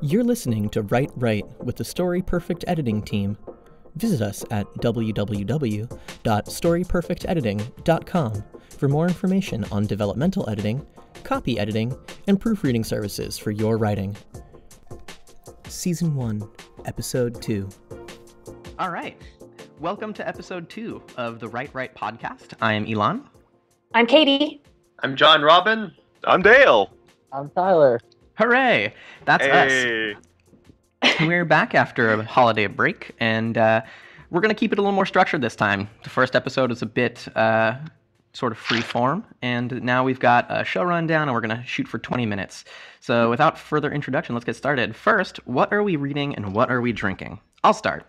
You're listening to Write Right with the Story Perfect Editing team. Visit us at www.storyperfectediting.com for more information on developmental editing, copy editing, and proofreading services for your writing. Season 1, Episode 2. All right. Welcome to Episode 2 of the Write Right podcast. I am Elon. I'm Katie. I'm Jon Robin. I'm Dale. I'm Tyler. Hooray! That's Hey. us. We're back after a holiday break, and we're going to keep it a little more structured this time. The first episode is a bit sort of free form, and now we've got a show rundown, and we're going to shoot for 20 minutes. So without further introduction, let's get started. First, what are we reading and what are we drinking? I'll start.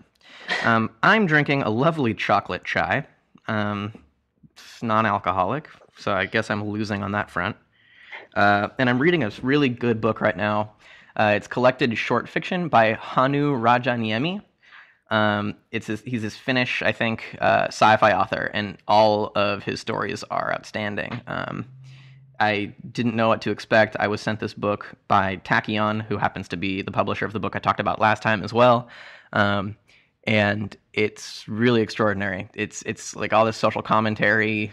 I'm drinking a lovely chocolate chai. It's non-alcoholic, so I guess I'm losing on that front. And I'm reading a really good book right now. It's collected short fiction by Hannu Rajaniemi. He's this Finnish, I think, sci-fi author, and all of his stories are outstanding. I didn't know what to expect. I was sent this book by Tachyon, who happens to be the publisher of the book I talked about last time as well. And it's really extraordinary. It's like all this social commentary,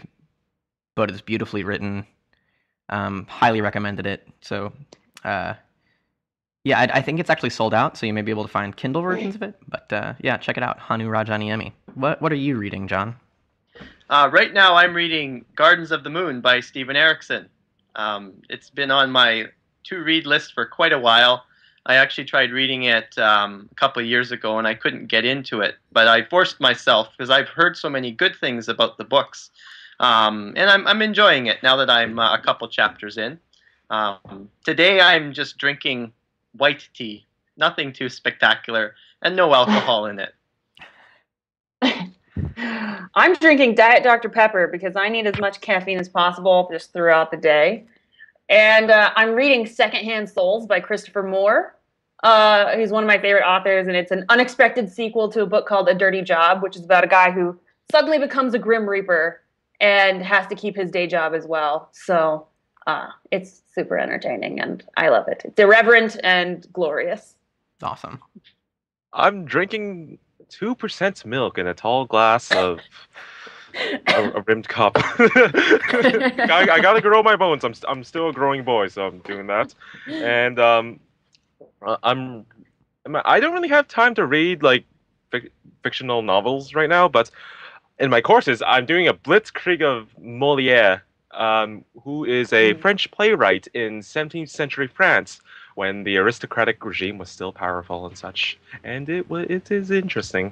but it's beautifully written. Highly recommended it. So, I think it's actually sold out, so you may be able to find Kindle versions of it. But check it out, Hannu Rajaniemi. What are you reading, John? Right now I'm reading Gardens of the Moon by Stephen Erickson. It's been on my to-read list for quite a while. I actually tried reading it a couple of years ago, and I couldn't get into it. But I forced myself, because I've heard so many good things about the books. And I'm enjoying it now that I'm a couple chapters in. Today I'm just drinking white tea, nothing too spectacular, and no alcohol in it. I'm drinking Diet Dr. Pepper because I need as much caffeine as possible just throughout the day. And I'm reading Secondhand Souls by Christopher Moore. He's one of my favorite authors, and it's an unexpected sequel to a book called A Dirty Job, which is about a guy who suddenly becomes a Grim Reaper and has to keep his day job as well. So it's super entertaining, and I love it. It's irreverent and glorious. Awesome. I'm drinking 2% milk in a tall glass of a rimmed cup. I gotta grow my bones. I'm still a growing boy, so I'm doing that. And I don't really have time to read like fictional novels right now, but in my courses, I'm doing a blitzkrieg of Molière, who is a French playwright in 17th century France, when the aristocratic regime was still powerful and such. And it is interesting,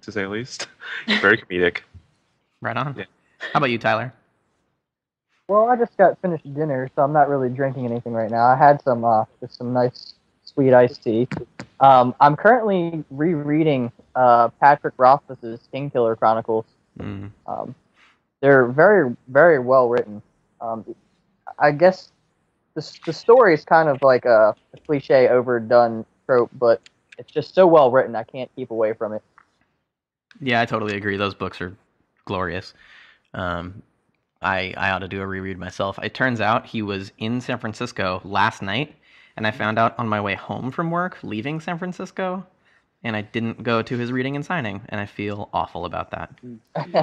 to say the least. Very comedic. Right on. Yeah. How about you, Tyler? Well, I just got finished dinner, so I'm not really drinking anything right now. I had some nice sweet iced tea. I'm currently rereading Patrick Rothfuss's Kingkiller Chronicles. They're very, very well written. I guess the story is kind of like a cliche, overdone trope, but it's just so well written, I can't keep away from it. Yeah, I totally agree. Those books are glorious. I ought to do a reread myself. It turns out he was in San Francisco last night, and I found out on my way home from work, leaving San Francisco, and I didn't go to his reading and signing, and I feel awful about that.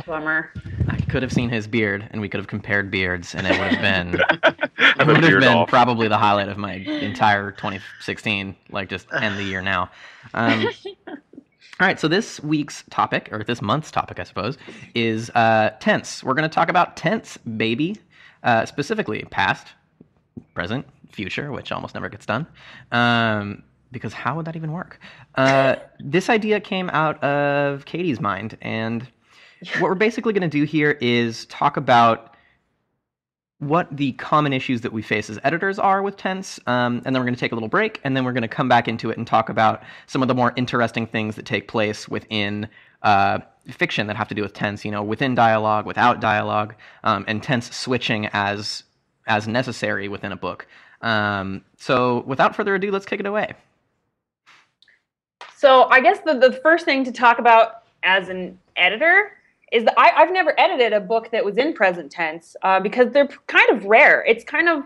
Bummer. I could have seen his beard, and we could have compared beards, and it would have been probably the highlight of my entire 2016. Like, just end the year now. All right, so this week's topic, or this month's topic, I suppose, is tense. We're going to talk about tense, baby, specifically past, present, future, which almost never gets done. Because how would that even work? This idea came out of Katie's mind, and what we're basically going to do here is talk about what the common issues that we face as editors are with tense, and then we're going to take a little break, and then we're going to come back into it and talk about some of the more interesting things that take place within fiction that have to do with tense, within dialogue, without dialogue, and tense switching as necessary within a book. So without further ado, let's kick it away. So I guess the first thing to talk about as an editor is that I've never edited a book that was in present tense because they're kind of rare. It's kind of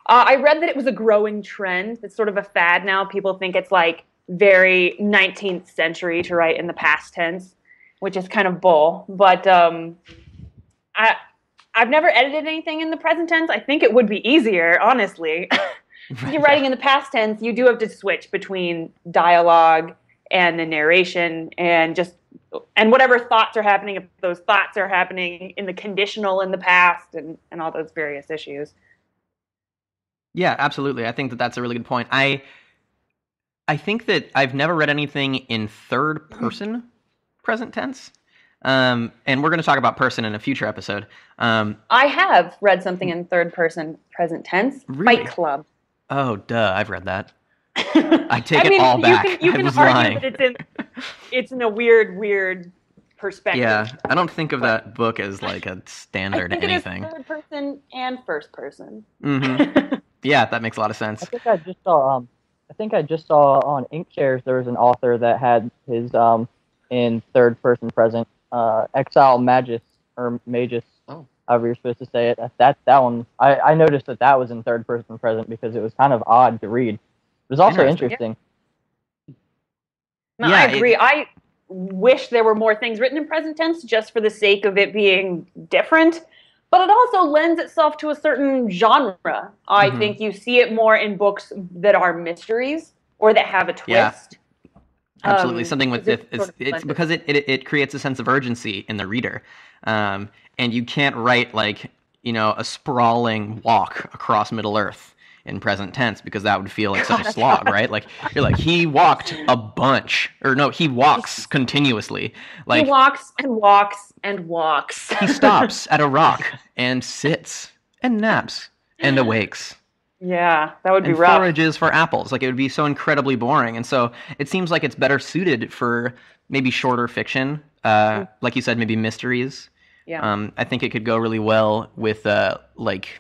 I read that it was a growing trend. It's sort of a fad now. People think it's like very 19th century to write in the past tense, which is kind of bull. But I I've never edited anything in the present tense. I think it would be easier, honestly. If you're writing in the past tense, you do have to switch between dialogue and the narration and whatever thoughts are happening, if those thoughts are happening in the conditional in the past and all those various issues. Yeah, absolutely. I think that that's a really good point. I think that I've never read anything in third person present tense. And we're going to talk about person in a future episode. I have read something in third person present tense. Really? Fight Club. Oh, duh! I've read that. I take it all back. You I can was argue lying. that it's in a weird perspective. Yeah, I don't think of that book as like a standard I think anything. it is third person and first person. Mm-hmm. Yeah, that makes a lot of sense. I think I just saw. I think I just saw on Inkchairs there was an author that had his in third person present. Exile Magus or Magus. Oh. However you're supposed to say it. That one. I noticed that was in third person present because it was kind of odd to read. It was also interesting. No, Yeah, I agree. I wish there were more things written in present tense just for the sake of it being different. But it also lends itself to a certain genre. I think you see it more in books that are mysteries or that have a twist. Yeah. Absolutely, something with it's because it creates a sense of urgency in the reader, and you can't write like a sprawling walk across Middle Earth in present tense because that would feel like such a slog, right? Like you're like he walked a bunch, or no, he walks continuously. Like he walks and walks and walks. He stops at a rock and sits and naps and awakes. Yeah, that would be and rough. Forages for apples. Like it would be so incredibly boring. And so it seems like it's better suited for maybe shorter fiction. Like you said, maybe mysteries. Yeah. I think it could go really well with like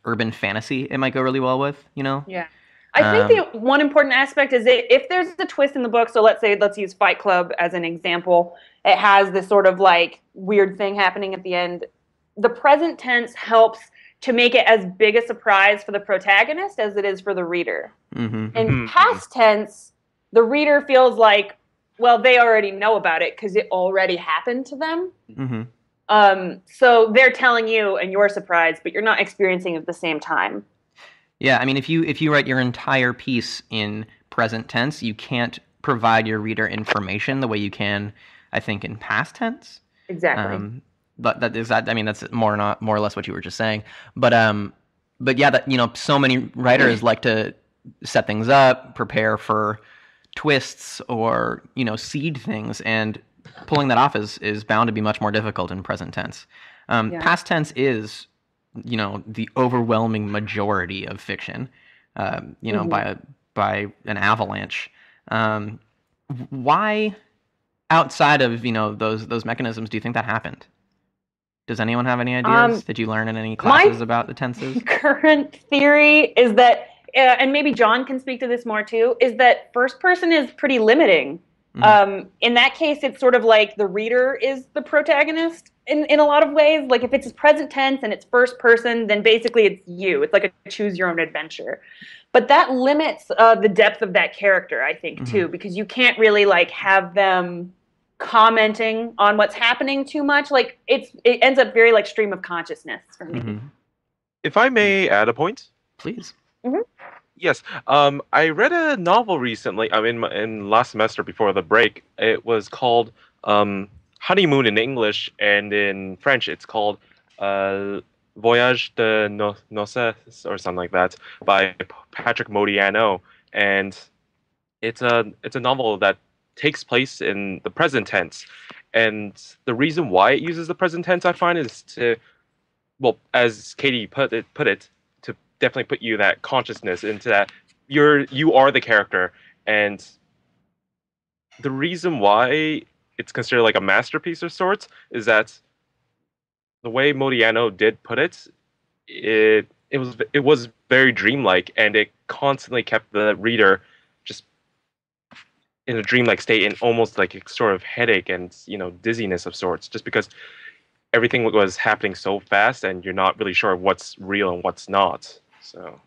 urban fantasy. It might go really well with, Yeah. I think the one important aspect is that if there's a twist in the book, so let's use Fight Club as an example. It has this sort of like weird thing happening at the end. The present tense helps to make it as big a surprise for the protagonist as it is for the reader. Mm-hmm. In past tense, the reader feels like, well, they already know about it because it already happened to them. Mm-hmm. So they're telling you and you're surprised, but you're not experiencing it at the same time. Yeah, I mean, if you write your entire piece in present tense, you can't provide your reader information the way you can, I think, in past tense. Exactly. But that's more or less what you were just saying. But yeah, that so many writers like to set things up, prepare for twists, or seed things, and pulling that off is bound to be much more difficult in present tense. Past tense is the overwhelming majority of fiction. By an avalanche. Why, outside of those mechanisms, do you think that happened? Does anyone have any ideas? Did you learn in any classes about the tenses? Current theory is that, and maybe John can speak to this more too, is that first person is pretty limiting. Mm-hmm. In that case, it's sort of like the reader is the protagonist in a lot of ways. Like if it's present tense and it's first person, then basically it's you. It's like a choose your own adventure. But that limits the depth of that character, I think, too, because you can't really like have them commenting on what's happening too much. Like it ends up very like stream of consciousness for me. Mm-hmm. If I may add a point, please. Mm-hmm. Yes, I read a novel recently. In last semester before the break. It was called Honeymoon in English, and in French it's called Voyage de Noces or something like that by Patrick Modiano, and it's a novel that takes place in the present tense, and the reason why it uses the present tense, I find, is to, well, as Katie put it, to definitely put you that consciousness into that you are the character, and the reason why it's considered like a masterpiece of sorts is that the way Modiano did put it, it was very dreamlike, and it constantly kept the reader just in a dreamlike state, and almost like a sort of headache and dizziness of sorts, just because everything was happening so fast, and you're not really sure what's real and what's not. So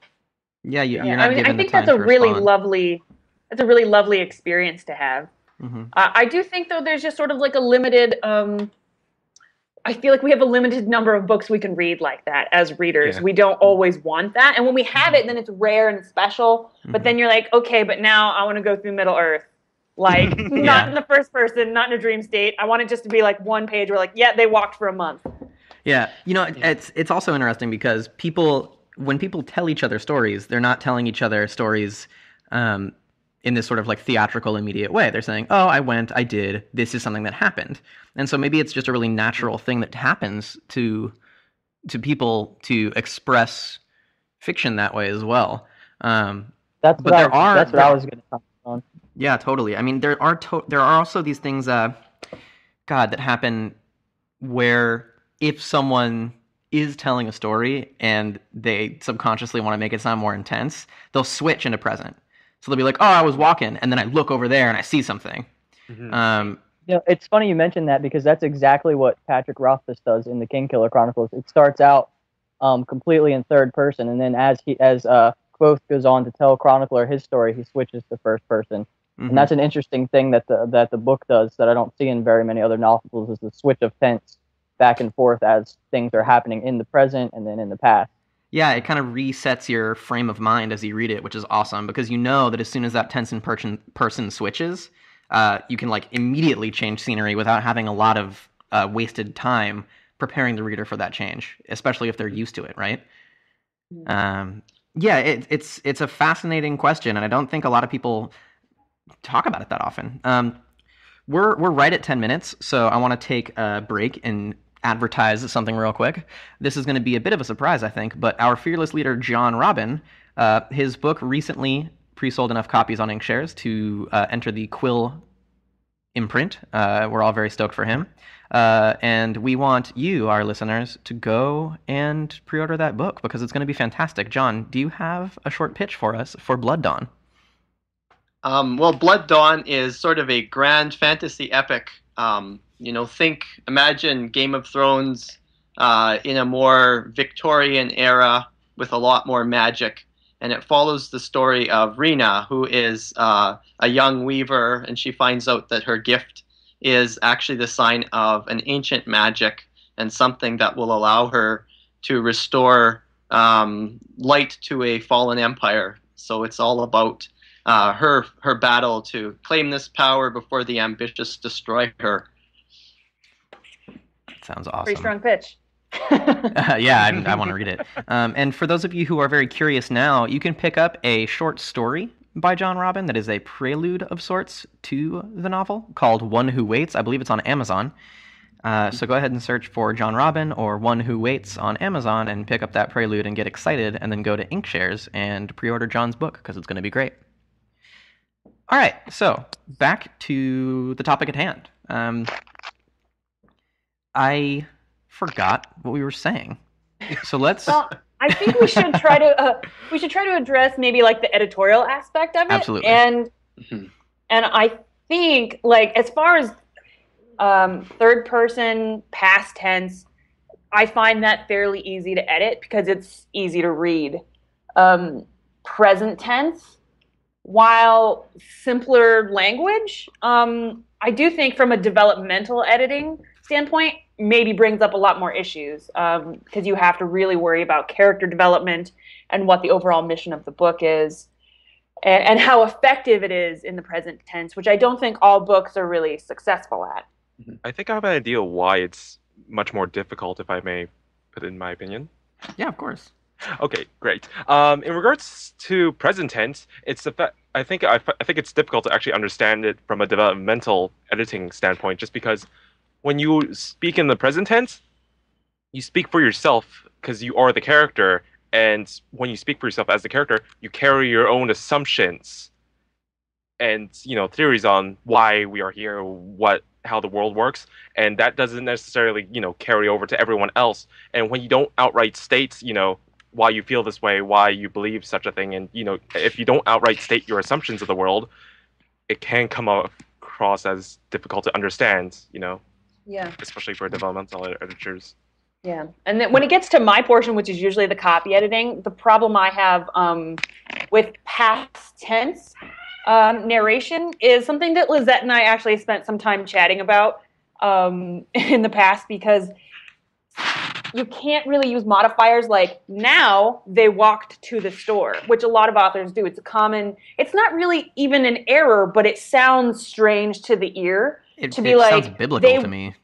Yeah, you're Yeah, not I mean, given I think the time that's a to really respond. lovely experience to have. Hmm. I do think though there's just sort of like a limited. I feel like we have a limited number of books we can read like that as readers. Yeah. We don't always want that, and when we have it, then it's rare and special. But then you're like, okay, but now I want to go through Middle Earth, like Yeah. not in the first person, not in a dream state. I want it just to be like one page where like, yeah, they walked for a month. Yeah, it's also interesting because when people tell each other stories, they're not telling each other stories in this sort of like theatrical, immediate way. They're saying, "Oh, I went, I did. This is something that happened," and so maybe it's just a really natural thing that happens to people to express fiction that way as well. That's But what there are that's what I was going to comment on. Yeah, totally. I mean, there are also these things, that happen where if someone is telling a story and they subconsciously want to make it sound more intense, they'll switch into present. So they'll be like, "Oh, I was walking, and then I look over there and I see something." It's funny you mentioned that because that's exactly what Patrick Rothfuss does in the Kingkiller Chronicles. It starts out completely in third person, and then as Quoth goes on to tell Chronicler his story, he switches to first person. Mhm. And that's an interesting thing that the book does that I don't see in very many other novels, is the switch of tense back and forth as things are happening in the present and then in the past. Yeah, it kind of resets your frame of mind as you read it, which is awesome because you know that as soon as that tense in person switches, you can like immediately change scenery without having a lot of wasted time preparing the reader for that change, especially if they're used to it, right? Yeah, it's a fascinating question, and I don't think a lot of people talk about it that often. We're right at 10 minutes, so I want to take a break and advertise something real quick. This is going to be a bit of a surprise, I think, but our fearless leader, Jon Robin, his book recently pre-sold enough copies on Inkshares to enter the Quill imprint. We're all very stoked for him. And we want you, our listeners, to go and pre-order that book because it's going to be fantastic. John, do you have a short pitch for us for Blood Dawn? Well, Blood Dawn is sort of a grand fantasy epic. Imagine Game of Thrones in a more Victorian era with a lot more magic. And it follows the story of Rena, who is a young weaver, and she finds out that her gift is actually the sign of an ancient magic and something that will allow her to restore light to a fallen empire. So it's all about her battle to claim this power before the ambitious destroy her. Sounds awesome. Pretty strong pitch. Yeah, I want to read it. And for those of you who are very curious now, you can pick up a short story by Jon Robin that is a prelude of sorts to the novel called One Who Waits. I believe it's on Amazon. So go ahead and search for Jon Robin or One Who Waits on Amazon and pick up that prelude and get excited, and then go to Inkshares and pre-order John's book because it's going to be great. All right, so back to the topic at hand. I forgot what we were saying, so let's. Well, I think we should try to address maybe like the editorial aspect of it. Absolutely. And I think like as far as third person past tense, I find that fairly easy to edit because it's easy to read. Present tense, while simpler language, I do think from a developmental editing standpoint, maybe brings up a lot more issues because you have to really worry about character development and what the overall mission of the book is and how effective it is in the present tense, which I don't think all books are really successful at. I think I have an idea why it's much more difficult, if I may put in my opinion. Yeah, of course. Okay, great. In regards to present tense, it's the fact I think it's difficult to actually understand it from a developmental editing standpoint, just because when you speak in the present tense, you speak for yourself because you are the character, and when you speak for yourself as the character, you carry your own assumptions and theories on why we are here, how the world works, and that doesn't necessarily carry over to everyone else. And when you don't outright state why you feel this way, why you believe such a thing, and if you don't outright state your assumptions of the world, it can come across as difficult to understand. Yeah. Especially for developmental editors. Yeah, and then when it gets to my portion, which is usually the copy editing, the problem I have with past tense narration is something that Lizette and I actually spent some time chatting about in the past, because you can't really use modifiers like now they walked to the store, which a lot of authors do. It's not really even an error, but it sounds strange to the ear to be It like sounds biblical to me.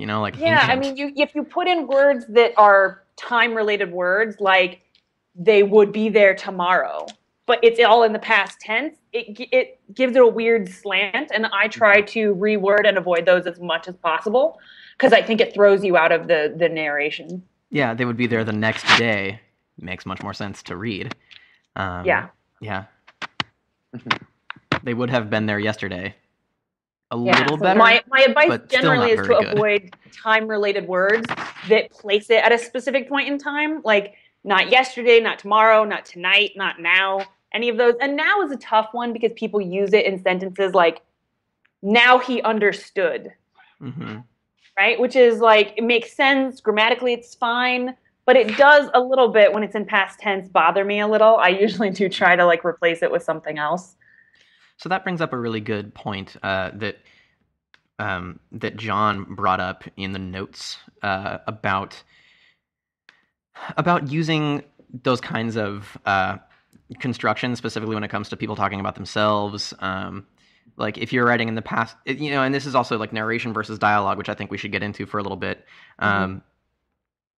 Like yeah, I ancient. mean, if you put in words that are time-related words, like they would be there tomorrow, but it's all in the past tense, it gives it a weird slant, and I try to reword and avoid those as much as possible, because I think it throws you out of the narration. Yeah, they would be there the next day. Makes much more sense to read. Yeah. Yeah. They would have been there yesterday. A Yeah, little so better. my advice but still generally not is to very good. avoid time-related words that place it at a specific point in time, like not yesterday, not tomorrow, not tonight, not now, any of those. And now is a tough one because people use it in sentences like, now he understood, right? Which is like, it makes sense, grammatically it's fine, but it does a little bit when it's in past tense bother me a little. I usually do try to like replace it with something else. So that brings up a really good point that Jon brought up in the notes about using those kinds of constructions, specifically when it comes to people talking about themselves. Like if you're writing in the past, and this is also like narration versus dialogue, which I think we should get into for a little bit.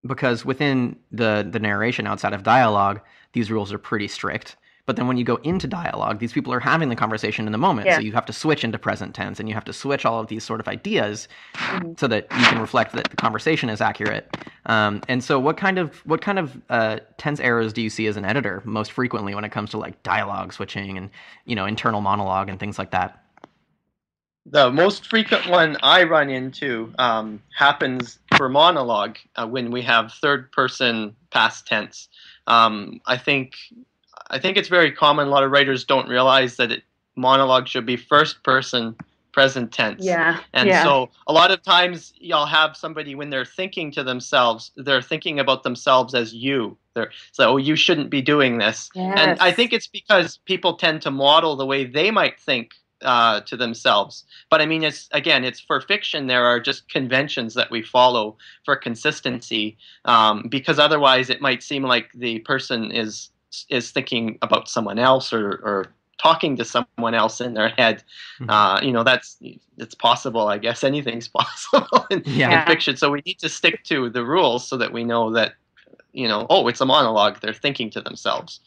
Because within the narration outside of dialogue, these rules are pretty strict. But then when you go into dialogue, these people are having the conversation in the moment. Yeah. So you have to switch into present tense, and you have to switch all of these sort of ideas so that you can reflect that the conversation is accurate. And so what kind of tense errors do you see as an editor most frequently when it comes to like dialogue switching and, internal monologue and things like that? The most frequent one I run into happens for monologue when we have third-person past tense. I think it's very common. A lot of writers don't realize that monologue should be first-person present tense. Yeah. And so a lot of times you'll have somebody, when they're thinking to themselves, they're thinking about themselves as you. So, you shouldn't be doing this. Yes. And I think it's because people tend to model the way they might think to themselves. But I mean, it's for fiction. There are just conventions that we follow for consistency, because otherwise it might seem like the person is thinking about someone else or talking to someone else in their head. It's possible. I guess anything's possible in fiction. So we need to stick to the rules so that we know that, it's a monologue. They're thinking to themselves.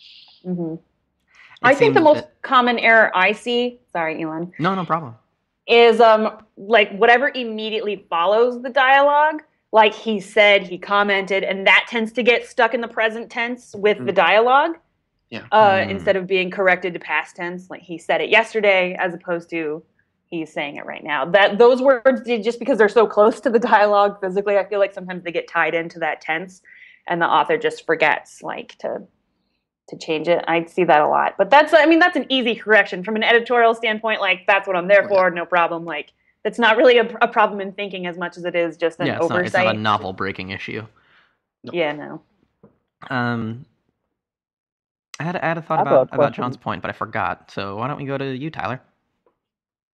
Mm-hmm. I think the most common error I see, sorry, Elon. No problem. Is like whatever immediately follows the dialogue, like he said, he commented, and that tends to get stuck in the present tense with the dialogue. Yeah. Instead of being corrected to past tense, like he said it yesterday, as opposed to he's saying it right now. Those words, just because they're so close to the dialogue physically, I feel like sometimes they get tied into that tense, and the author just forgets like to change it. I see that a lot. But that's an easy correction from an editorial standpoint. Like, that's what I'm there for. No problem. Like, that's not really a problem in thinking as much as it is just an oversight. It's not a novel breaking issue. Yeah, no. I had a thought about Jon's point, but I forgot. So why don't we go to you, Tyler?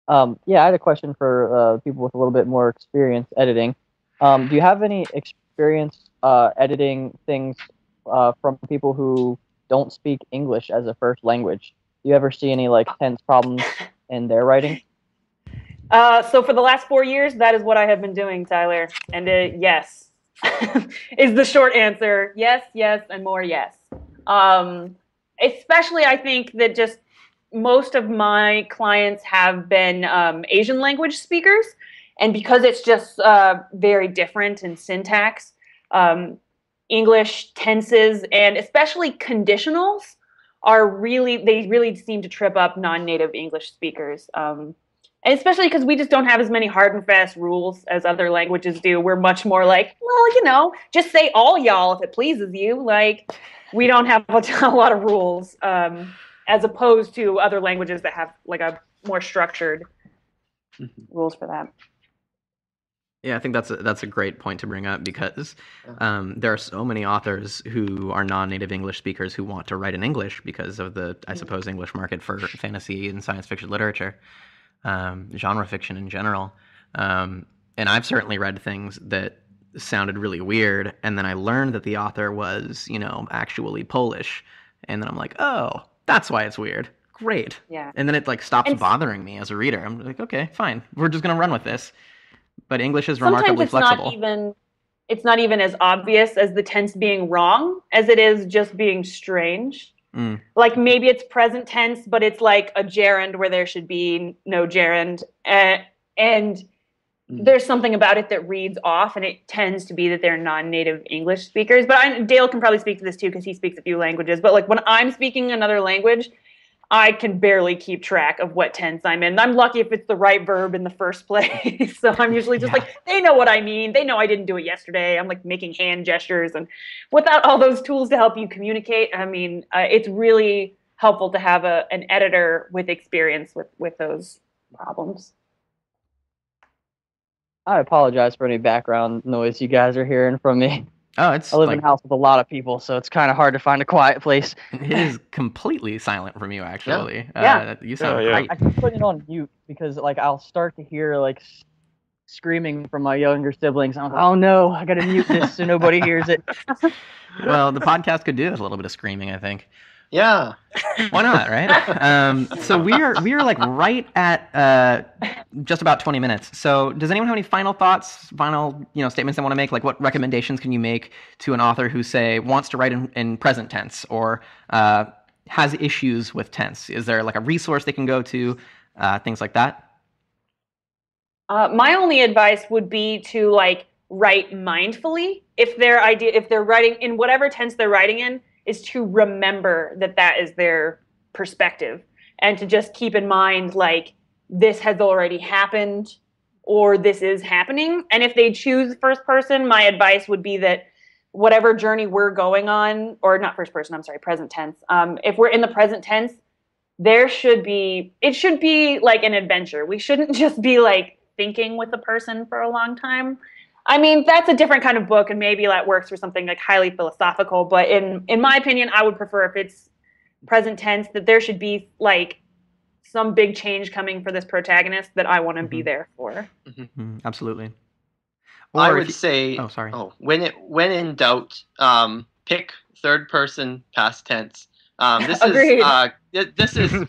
Yeah, I had a question for people with a little bit more experience editing. Do you have any experience editing things from people who don't speak English as a first language? Do you ever see any like tense problems in their writing? So for the last 4 years, that is what I have been doing, Tyler. And yes, is the short answer. Yes, and more yes. Especially, I think that just most of my clients have been Asian language speakers, and because it's just very different in syntax, English tenses and especially conditionals they really seem to trip up non-native English speakers. And especially because we just don't have as many hard and fast rules as other languages do. We're much more like, well, just say all y'all if it pleases you. Like, we don't have a lot of rules, as opposed to other languages that have like a more structured rules for that. Yeah, I think that's a great point to bring up because there are so many authors who are non-native English speakers who want to write in English because of the, I suppose, English market for fantasy and science fiction literature, genre fiction in general. And I've certainly read things that sounded really weird, and then I learned that the author was, actually Polish, and then I'm like, oh, that's why it's weird. Great. Yeah. And then it like stops And bothering me as a reader. I'm like, okay, fine. We're just gonna run with this. But English is sometimes remarkably it's flexible. it's not even as obvious as the tense being wrong as it is just being strange. Like maybe it's present tense, but it's like a gerund where there should be no gerund, and there's something about it that reads off, and it tends to be that they're non-native English speakers. But Dale can probably speak to this too because he speaks a few languages. But like when I'm speaking another language, I can barely keep track of what tense I'm in. I'm lucky if it's the right verb in the first place. So I'm usually just like, they know what I mean. They know I didn't do it yesterday. I'm like making hand gestures. And without all those tools to help you communicate, I mean, it's really helpful to have an editor with experience with those problems. I apologize for any background noise you guys are hearing from me. Oh, I live in a house with a lot of people, so it's kind of hard to find a quiet place. It is completely silent from you, actually. Yeah. You sound Yeah. great. I keep putting it on mute because like I'll start to hear like screaming from my younger siblings. I'm like, oh no, I gotta mute this so nobody hears it. Well, the podcast could do with a little bit of screaming, I think. Yeah. Why not, right? So we are like right at just about 20 minutes. So does anyone have any final thoughts, final statements they want to make? Like what recommendations can you make to an author who, say, wants to write in present tense or has issues with tense? Is there like a resource they can go to, things like that? My only advice would be to like write mindfully. If they're writing in whatever tense they're writing in, is to remember that is their perspective and to just keep in mind like this has already happened or this is happening. And if they choose first person, my advice would be that whatever journey we're going on, or not first person, I'm sorry, present tense. If we're in the present tense, it should be like an adventure. We shouldn't just be like thinking with the person for a long time. I mean, that's a different kind of book, and maybe that works for something like highly philosophical. But in my opinion, I would prefer if it's present tense that there should be like some big change coming for this protagonist that I want to be there for. Absolutely. I would say. Oh, sorry. When in doubt, pick third person past tense. This is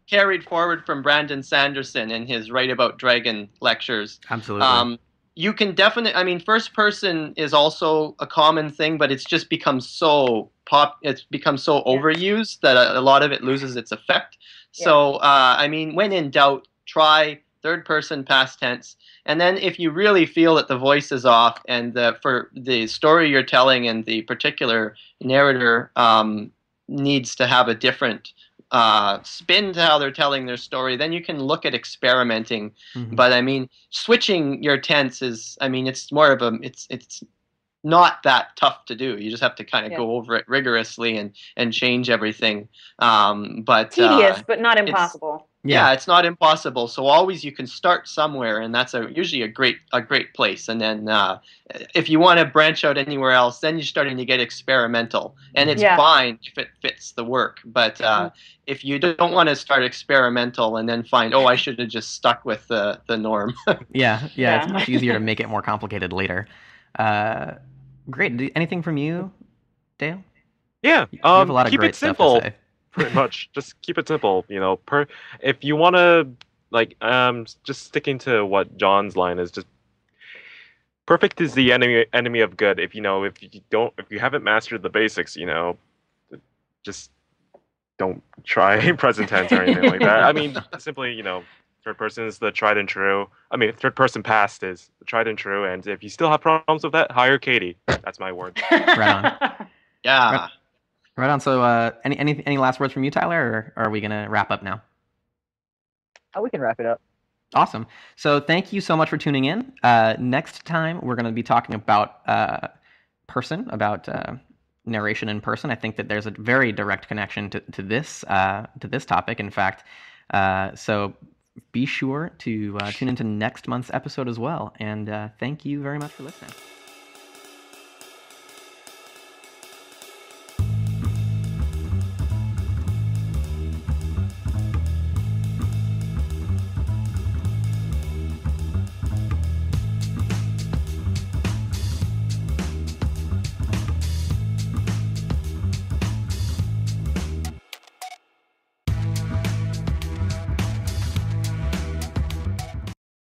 carried forward from Brandon Sanderson in his Write About Dragon lectures. Absolutely. You can definitely, first person is also a common thing, but it's just become so overused that a lot of it loses its effect. Yeah. So, when in doubt, try third person past tense. And then if you really feel that the voice is off and for the story you're telling and the particular narrator needs to have a different spin to how they're telling their story, then you can look at experimenting. But switching your tense is, it's more of it's not that tough to do. You just have to kind of go over it rigorously and change everything. But tedious, but not impossible. Yeah, it's not impossible. So always you can start somewhere, and that's usually a great place. And then if you want to branch out anywhere else, then you're starting to get experimental, and it's fine if it fits the work. But if you don't want to start experimental and then find, I should have just stuck with the norm. Yeah, it's much easier to make it more complicated later. Great. Anything from you, Dale? Yeah. You have a lot of keep great it simple. Stuff to say. Pretty much, just keep it simple. If you want to, just sticking to what John's line is, just perfect is the enemy of good. If you haven't mastered the basics, just don't try present tense or anything like that. Simply, third person is the tried and true. Third person past is the tried and true. And if you still have problems with that, hire Katie. That's my word. Right on. Yeah. Right on. So, any last words from you, Tyler, or are we gonna wrap up now? Oh, we can wrap it up. Awesome. So, thank you so much for tuning in. Next time, we're going to be talking about narration in person. I think that there's a very direct connection to this topic. In fact, so be sure to tune into next month's episode as well. And thank you very much for listening.